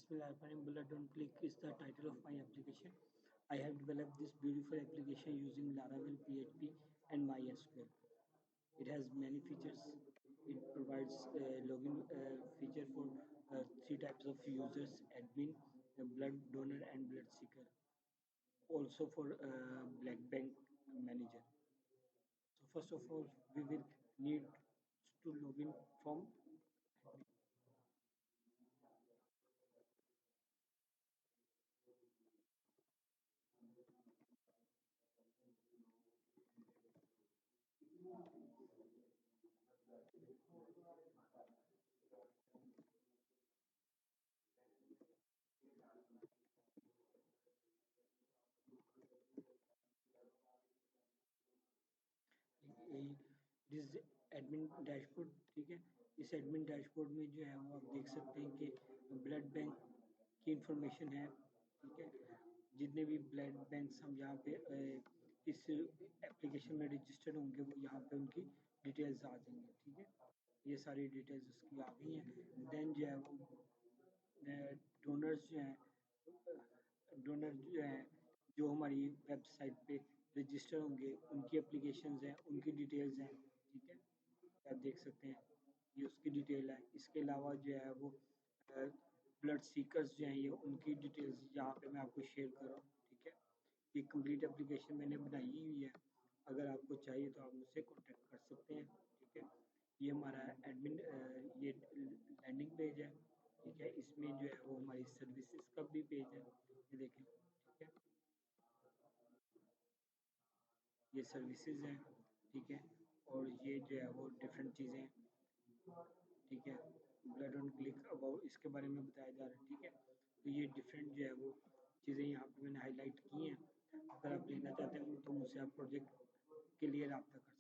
Bismillahirrahmanirrahim. Blood on Click is the title of my application. I have developed this beautiful application using Laravel PHP and MySQL. It has many features. It provides a login feature for three types of users: admin, blood donor, and blood seeker. Also for Black Bank manager. So first of all, we will need to login from this admin dashboard. ठीक है, इस admin dashboard में जो है वो आप देख सकते हैं कि ब्लड बैंक की इंफॉर्मेशन है. ठीक है, जितने भी ब्लड बैंक्स हम यहाँ पे इस एप्लीकेशन में रजिस्टर्ड होंगे वो यहाँ पे उनकी डिटेल्स आ जाएंगे. ठीक है, ये सारी डिटेल्स उसकी आ गई हैं. देन जो है वो डोनर्स जो हैं, डोनर जो हैं जो हमारी वेबसाइट पे रजिस्टर होंगे उनकी एप्लीकेशंस हैं, उनकी डिटेल्स हैं. ठीक है, आप देख सकते हैं ये उसकी डिटेल है. इसके अलावा जो है वो ब्लड सीकर्स जो हैं ये उनकी डिटेल्स यहाँ पे मैं आपको शेयर कर रहा हूँ. ठीक है, ये कंप्लीट एप्लीकेशन मैंने बनाई हुई है. अगर आपको चाहिए तो आप मुझसे कॉन्टेक्ट कर सकते हैं. ठीक है, ये हमारा एडमिन ये लैंडिंग पेज है. ठीक है, इसमें जो है वो हमारी सर्विसेज का भी पेज है. ये देखें. ठीक है, ये सर्विसेज हैं. ठीक है, और ये जो है वो डिफरेंट चीज़ें हैं. ठीक है, ब्लड ऑन क्लिक अबाउट इसके बारे में बताया जा रहा है. ठीक है, तो ये डिफरेंट जो है वो चीज़ें यहाँ पे मैंने हाईलाइट की हैं. अगर आप लेना चाहते हैं तो मुझसे आप प्रोजेक्ट के लिए रब्ता कर